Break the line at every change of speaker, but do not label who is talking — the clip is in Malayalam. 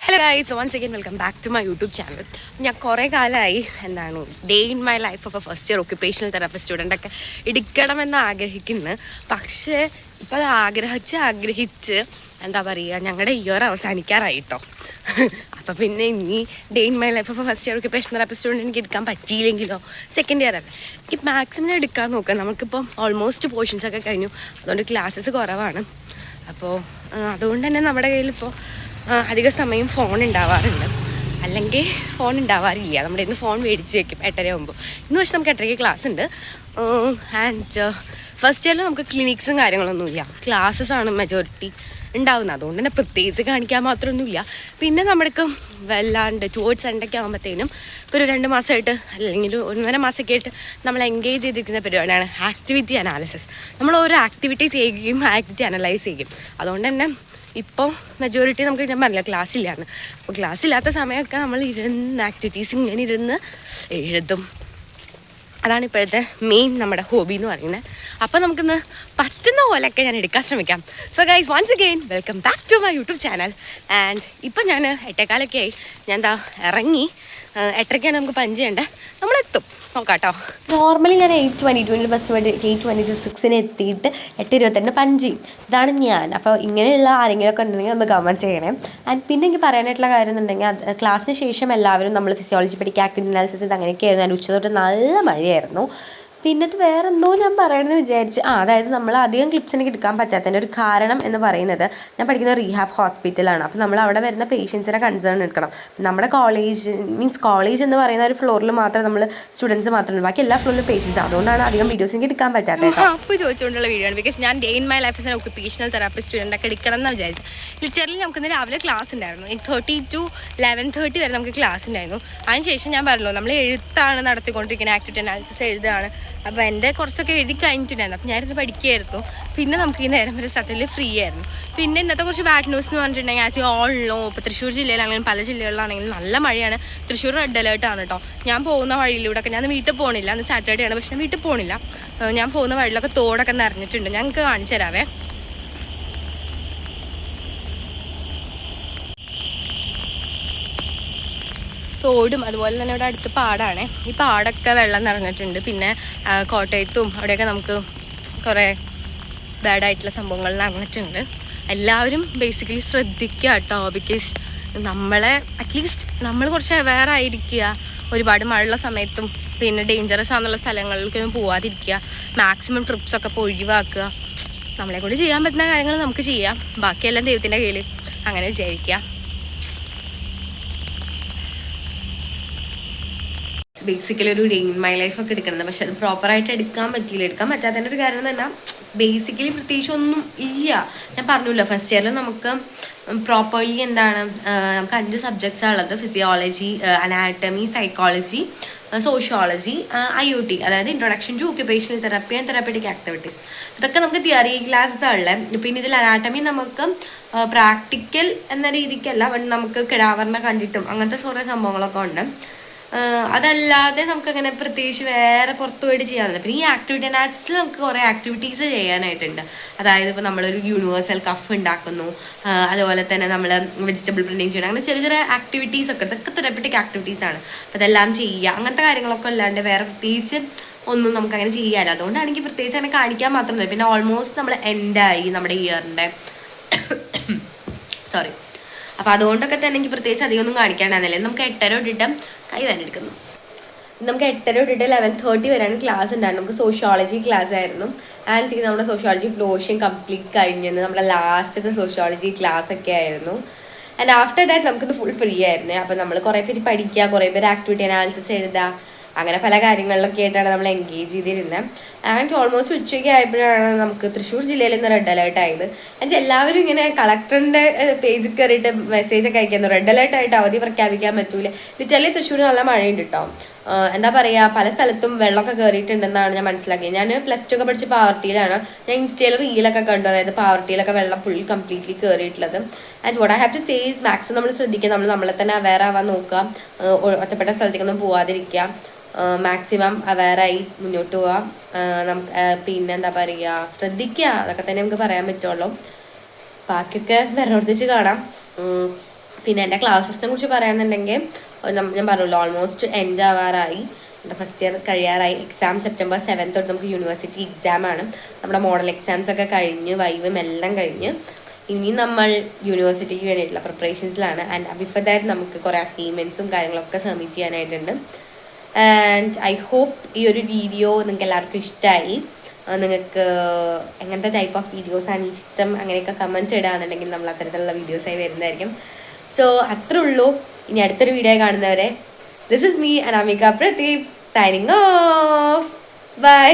Hello guys, once again welcome back to my YouTube channel. ഞാൻ കുറേ കാലമായി day in my life of a first year occupational therapy സ്റ്റുഡൻ്റൊക്കെ എടുക്കണമെന്ന് ആഗ്രഹിക്കുന്നു. പക്ഷേ ഇപ്പോൾ അത് ആഗ്രഹിച്ച് എന്താ പറയുക, ഞങ്ങളുടെ ഇയർ അവസാനിക്കാറായിട്ടോ. അപ്പോൾ പിന്നെ ഇനി day in my life of a first year occupational therapy student എനിക്ക് എടുക്കാൻ പറ്റിയില്ലെങ്കിലോ, സെക്കൻഡ് ഇയർ അല്ലേ, എനിക്ക് മാക്സിമം എടുക്കാൻ നോക്കാം. നമുക്കിപ്പോൾ ഓൾമോസ്റ്റ് പോർഷൻസൊക്കെ കഴിഞ്ഞു, അതുകൊണ്ട് ക്ലാസ്സസ് കുറവാണ്. അപ്പോൾ അതുകൊണ്ട് തന്നെ നമ്മുടെ കയ്യിലിപ്പോൾ അധിക സമയം ഫോൺ ഉണ്ടാവാറുണ്ട്, അല്ലെങ്കിൽ ഫോൺ ഉണ്ടാവാറില്ല. നമ്മുടെ ഇന്ന് ഫോൺ മേടിച്ച് വെക്കും 8:30 ആകുമ്പോൾ. ഇന്ന് പക്ഷേ നമുക്ക് 8:30 ക്ലാസ് ഉണ്ട്. ആൻഡ് ഫസ്റ്റ് ഇയറിൽ നമുക്ക് ക്ലിനിക്സും കാര്യങ്ങളൊന്നുമില്ല, ക്ലാസ്സസ് ആണ് മെജോറിറ്റി ഉണ്ടാവുന്നത്. അതുകൊണ്ട് തന്നെ പ്രത്യേകിച്ച് കാണിക്കാൻ മാത്രമൊന്നുമില്ല. പിന്നെ നമ്മൾക്ക് വല്ലാണ്ട് ടുവേർഡ്സ് എൻഡൊക്കെ ആകുമ്പോഴത്തേനും ഇപ്പോൾ ഒരു 2 മാസമായിട്ട് അല്ലെങ്കിൽ 1.5 മാസമൊക്കെ ആയിട്ട് നമ്മൾ എൻഗേജ് ചെയ്തിരിക്കുന്ന പരിപാടിയാണ് ആക്ടിവിറ്റി അനാലിസിസ്. നമ്മൾ ഓരോ ആക്ടിവിറ്റി ചെയ്യുകയും ആക്ടിവിറ്റി അനലൈസ് ചെയ്യും. അതുകൊണ്ട് തന്നെ ഇപ്പോൾ മെജോറിറ്റി നമുക്ക് ഞാൻ പറഞ്ഞില്ല ക്ലാസ്സില്ലാന്ന്. അപ്പോൾ ക്ലാസ്സില്ലാത്ത സമയമൊക്കെ നമ്മൾ ആക്ടിവിറ്റീസ് ഇങ്ങനെ ഇരുന്ന് എഴുതും. അതാണ് ഇപ്പോഴത്തെ മെയിൻ നമ്മുടെ ഹോബി എന്ന് പറയുന്നത്. അപ്പോൾ നമുക്കിന്ന് പറ്റുന്ന പോലെയൊക്കെ ഞാൻ എടുക്കാൻ ശ്രമിക്കാം. So guys, once again welcome back to my YouTube channel. And ഇപ്പം ഞാൻ 8:15 ആയി. ഞാൻ ഇറങ്ങി 8:30 നമുക്ക് പഞ്ച് ചെയ്യേണ്ടത്. നമ്മളെത്തും, നോക്കാം കേട്ടോ. നോർമലി ഞാൻ 8:22 ബസ് 8:26 എത്തിയിട്ട് 8:22 പഞ്ച് ചെയ്യും. ഇതാണ് ഞാൻ. അപ്പോൾ ഇങ്ങനെയുള്ള ആരെങ്കിലുമൊക്കെ ഉണ്ടെങ്കിൽ ഒന്ന് കമൻറ്റ് ചെയ്യണേ. ആൻഡ് പിന്നെ എനിക്ക് പറയാനായിട്ടുള്ള കാര്യം എന്നുണ്ടെങ്കിൽ, ക്ലാസ്സിന് ശേഷം എല്ലാവരും നമ്മൾ ഫിസിയോളജി പഠിക്കുക, ആക്ടിവിറ്റി അനാലിസിസ്, ഇത് അങ്ങനെയൊക്കെയായിരുന്നു. ഞാൻ ഉച്ച തൊട്ട് നല്ല മഴയായിരുന്നു. പിന്നെ അത് വേറെ എന്തോ ഞാൻ പറയണമെന്ന് വിചാരിച്ച്, അതായത് നമ്മൾ അധികം ക്ലിപ്സ് എനിക്ക് എടുക്കാൻ പറ്റാത്തതിൻ്റെ ഒരു കാരണം എന്ന് പറയുന്നത്, ഞാൻ പഠിക്കുന്ന റീഹാബ് ഹോസ്പിറ്റലാണ്. അപ്പോൾ നമ്മൾ അവിടെ വരുന്ന പേഷ്യൻസിനെ കൺസേൺ എടുക്കണം. നമ്മുടെ കോളേജ് എന്ന് പറയുന്ന ഒരു ഫ്ലോറിൽ മാത്രം നമ്മൾ സ്റ്റുഡൻസ് മാത്രമേ, ബാക്കി എല്ലാ ഫ്ലോറിലും പേഷ്യൻസ്. അതുകൊണ്ടാണ് അധികം വീഡിയോസ് എനിക്ക് എടുക്കാൻ പറ്റാത്തത്. അപ്പോൾ ചോദിച്ചുകൊണ്ടുള്ള വീഡിയോ ആണ്. ബിക്കോസ് ഞാൻ ഡേ ഇൻ മൈ ലൈഫ് എന്ന ഒക്യുപ്പേഷണൽ തെറാപ്പി സ്റ്റുഡൻ്റ് ഒക്കെ എടുക്കണം എന്ന് വിചാരിച്ചു. ലിറ്ററലി നമുക്കിന്ന് രാവിലെ ക്ലാസ് ഉണ്ടായിരുന്നു. 8:30 to 11:30 വരെ നമുക്ക് ക്ലാസ് ഉണ്ടായിരുന്നു. അതിനുശേഷം ഞാൻ പറഞ്ഞല്ലോ, നമ്മൾ എഴുത്താണ് നടത്തിക്കൊണ്ടിരിക്കുന്നത്, ആക്ടിവിറ്റി അനാലിസിസ് എഴുതുകയാണ്. അപ്പോൾ എൻ്റെ കുറച്ചൊക്കെ എഴുതി കഴിഞ്ഞിട്ടുണ്ടായിരുന്നു. അപ്പോൾ ഞാനിത് പഠിക്കുകയായിരുന്നു. പിന്നെ നമുക്ക് ഈ നേരം വരെ സത്യത്തിൽ ഫ്രീ ആയിരുന്നു. പിന്നെ ഇന്നത്തെ കുറച്ച് ബാഡ് ന്യൂസ് എന്ന് പറഞ്ഞിട്ടുണ്ടെങ്കിൽ, ആസ് യു ഓൾ നോ, ഇപ്പോൾ തൃശ്ശൂർ ജില്ലയിലാണെങ്കിലും പല ജില്ലകളിലാണെങ്കിലും നല്ല മഴയാണ്. തൃശ്ശൂർ റെഡ് അലേർട്ടാണ് കേട്ടോ. ഞാൻ പോകുന്ന വഴിയിലൂടെയൊക്കെ, ഞാൻ വീട്ടിൽ പോകണില്ല, അന്ന് സാറ്റർഡേ ആണ്, പക്ഷേ ഞാൻ വീട്ടിൽ പോകണില്ല. ഞാൻ പോകുന്ന വഴിയിലൊക്കെ തോടൊക്കെ നിറഞ്ഞിട്ടുണ്ട്. ഞങ്ങൾക്ക് കാണിച്ചു തരാവേ. തോടും അതുപോലെ തന്നെ ഇവിടെ അടുത്ത് പാടാണ്. ഈ പാടൊക്കെ വെള്ളം നിറഞ്ഞിട്ടുണ്ട്. പിന്നെ കോട്ടയത്തും അവിടെയൊക്കെ നമുക്ക് കുറേ ബാഡായിട്ടുള്ള സംഭവങ്ങൾ നടന്നിട്ടുണ്ട്. എല്ലാവരും ബേസിക്കലി ശ്രദ്ധിക്കുക കേട്ടോ. ബിക്കോസ് നമ്മളെ അറ്റ്ലീസ്റ്റ് നമ്മൾ കുറച്ച് അവെയർ ആയിരിക്കുക. ഒരുപാട് മഴയുള്ള സമയത്തും പിന്നെ ഡേഞ്ചറസ് ആണെന്നുള്ള സ്ഥലങ്ങളിലേക്കൊന്നും പോവാതിരിക്കുക. മാക്സിമം ട്രിപ്സൊക്കെ ഒഴിവാക്കുക. നമ്മളെ കൊണ്ട് ചെയ്യാൻ പറ്റുന്ന കാര്യങ്ങൾ നമുക്ക് ചെയ്യാം, ബാക്കിയെല്ലാം ദൈവത്തിൻ്റെ കയ്യിൽ, അങ്ങനെ വിചാരിക്കുക. ബേസിക്കലി ഒരു ഡേ ഇൻ മൈ ലൈഫ് ഒക്കെ എടുക്കുന്നത്, പക്ഷെ അത് പ്രോപ്പറായിട്ട് എടുക്കാൻ പറ്റാത്തതിൻ്റെ ഒരു കാരണം തന്നെ ബേസിക്കലി പ്രത്യേകിച്ച് ഒന്നും ഇല്ല. ഞാൻ പറഞ്ഞല്ലോ, ഫസ്റ്റ് ഇയറിൽ നമുക്ക് പ്രോപ്പർലി നമുക്ക് 5 സബ്ജക്ട്സാണ് ഉള്ളത്. Physiology, anatomy, psychology, sociology, IOT, അതായത് introduction to occupational therapy and therapeutic activities. ഇതൊക്കെ നമുക്ക് തിയറി ക്ലാസ്സസ് ഉള്ളത്. പിന്നെ ഇതിൽ അനാറ്റമി നമുക്ക് പ്രാക്ടിക്കൽ എന്ന രീതിക്കല്ല, നമുക്ക് കിടാവറിനെ കണ്ടിട്ടും അങ്ങനത്തെ കുറേ സംഭവങ്ങളൊക്കെ ഉണ്ട്. അതല്ലാതെ നമുക്കങ്ങനെ പ്രത്യേകിച്ച് വേറെ പുറത്തു പോയിട്ട് ചെയ്യാറുണ്ട്. പിന്നെ ഈ ആക്ടിവിറ്റി അനാലിസിസിൽ നമുക്ക് കുറേ ആക്ടിവിറ്റീസ് ചെയ്യാനായിട്ടുണ്ട്. അതായത് ഇപ്പോൾ നമ്മളൊരു യൂണിവേഴ്സൽ കഫ് ഉണ്ടാക്കുന്നു, അതുപോലെ തന്നെ നമ്മൾ വെജിറ്റബിൾ പ്രിന്റിങ് ചെയ്യണം, അങ്ങനെ ചെറിയ ചെറിയ ആക്ടിവിറ്റീസ് ഒക്കെ, ഇതൊക്കെ തെറാപ്പറ്റിക് ആക്ടിവിറ്റീസാണ്. അപ്പോൾ അതെല്ലാം ചെയ്യുക, അങ്ങനത്തെ കാര്യങ്ങളൊക്കെ അല്ലാണ്ട് വേറെ പ്രത്യേകിച്ച് ഒന്നും നമുക്കങ്ങനെ ചെയ്യാറില്ല. അതുകൊണ്ടാണെങ്കിൽ പ്രത്യേകിച്ച് അങ്ങനെ കാണിക്കാൻ മാത്രമല്ല. പിന്നെ ഓൾമോസ്റ്റ് നമ്മൾ എൻഡായി നമ്മുടെ ഇയറിൻ്റെ സോറി. അപ്പോൾ അതുകൊണ്ടൊക്കെ തന്നെ എനിക്ക് പ്രത്യേകിച്ച് അധികം ഒന്നും കാണിക്കാണ്ടായിരുന്നില്ല. നമുക്ക് 8:30 തൊട്ടിട്ട് കൈ വേനെടുക്കുന്നു. നമുക്ക് 8:30 തൊട്ടിട്ട് 11:30 വരെയാണ് ക്ലാസ് ഉണ്ടായിരുന്നു. നമുക്ക് സോഷ്യോളജി ക്ലാസ് ആയിരുന്നു. ആൻഡ് നമ്മുടെ സോഷ്യോളജി പോർഷൻ കംപ്ലീറ്റ് കഴിഞ്ഞത് നമ്മുടെ ലാസ്റ്റത്തെ സോഷ്യോളജി ക്ലാസ് ഒക്കെ ആയിരുന്നു. ആൻഡ് ആഫ്റ്റർ ദാറ്റ് നമുക്കിത് ഫുൾ ഫ്രീ ആയിരുന്നു. അപ്പോൾ നമ്മൾ കുറേ പേര് പഠിക്കുക, കുറേ പേര് ആക്ടിവിറ്റി അനാലിസിസ് എഴുതുക, അങ്ങനെ പല കാര്യങ്ങളിലൊക്കെ ആയിട്ടാണ് നമ്മൾ എൻഗേജ് ചെയ്തിരുന്നത്. ആൻഡ് ഓൾമോസ്റ്റ് ഉച്ചയ്ക്ക് ആയപ്പോഴാണ് നമുക്ക് തൃശ്ശൂർ ജില്ലയിൽ നിന്ന് റെഡ് അലേർട്ട് ആയത്. എന്നുവെച്ചാൽ എല്ലാവരും ഇങ്ങനെ കളക്ടറിൻ്റെ പേജിൽ കയറിയിട്ട് മെസ്സേജൊക്കെ അയക്കുന്നു, റെഡ് അലേർട്ട് ആയിട്ട് അവധി പ്രഖ്യാപിക്കാൻ പറ്റൂല. ലിറ്ററലി തൃശ്ശൂർ നല്ല മഴയുണ്ട് കേട്ടോ. എന്താ പറയുക, പല സ്ഥലത്തും വെള്ളമൊക്കെ കയറിയിട്ടുണ്ടെന്നാണ് ഞാൻ മനസ്സിലാക്കിയത്. ഞാൻ +2 ഒക്കെ പഠിച്ച് പാവർട്ടിയിലാണ്. ഞാൻ ഇൻസ്റ്റയിൽ റീലൊക്കെ കണ്ടു, അതായത് പാവർട്ടിയിലൊക്കെ വെള്ളം ഫുൾ കംപ്ലീറ്റ്ലി കയറിയിട്ടുള്ളത്. And what I have to say is maximum നമ്മൾ ശ്രദ്ധിക്കുക, നമ്മളെ തന്നെ അവെയർ ആവാൻ നോക്കുക, ഒറ്റപ്പെട്ട സ്ഥലത്തേക്കൊന്നും പോവാതിരിക്കുക, മാക്സിമം അവെയറായി മുന്നോട്ട് പോവാം. നമുക്ക് പിന്നെ എന്താ പറയുക, ശ്രദ്ധിക്കുക, അതൊക്കെ തന്നെ നമുക്ക് പറയാൻ പറ്റുള്ളൂ. ബാക്കിയൊക്കെ വേറെ കാണാം. പിന്നെ എൻ്റെ ക്ലാസ്സസിനെ കുറിച്ച് പറയാന്നുണ്ടെങ്കിൽ ഞാൻ പറഞ്ഞല്ലോ ഓൾമോസ്റ്റ് എൻഡ് ആവാറായി. നമ്മുടെ ഫസ്റ്റ് ഇയർ കഴിയാറായി. എക്സാം സെപ്റ്റംബർ 7 തൊട്ട് നമുക്ക് യൂണിവേഴ്സിറ്റി എക്സാം ആണ്. നമ്മുടെ മോഡൽ എക്സാംസ് ഒക്കെ കഴിഞ്ഞ് വൈവും എല്ലാം കഴിഞ്ഞ് ഇനി നമ്മൾ യൂണിവേഴ്സിറ്റിക്ക് വേണ്ടിയിട്ടുള്ള പ്രിപ്പറേഷൻസിലാണ്. ആൻഡ് ബിഫോർ ദാറ്റ് നമുക്ക് കുറേ അസൈൻമെൻറ്റ്സും കാര്യങ്ങളൊക്കെ സബ്മിറ്റ് ചെയ്യാനായിട്ടുണ്ട്. ആൻഡ് ഐ ഹോപ്പ് ഈ ഒരു വീഡിയോ നിങ്ങൾക്ക് എല്ലാവർക്കും ഇഷ്ടമായി. നിങ്ങൾക്ക് എങ്ങനത്തെ ടൈപ്പ് ഓഫ് വീഡിയോസാണ് ഇഷ്ടം അങ്ങനെയൊക്കെ കമൻറ്റ്സ് ഇടാന്നുണ്ടെങ്കിൽ നമ്മൾ അത്തരത്തിലുള്ള വീഡിയോസായി വരുന്നതായിരിക്കും. സോ അത്രേ ഉള്ളൂ. ഇനി അടുത്തൊരു വീഡിയോ കാണുന്നവരെ, this is me Anamika Pradeep signing off. By.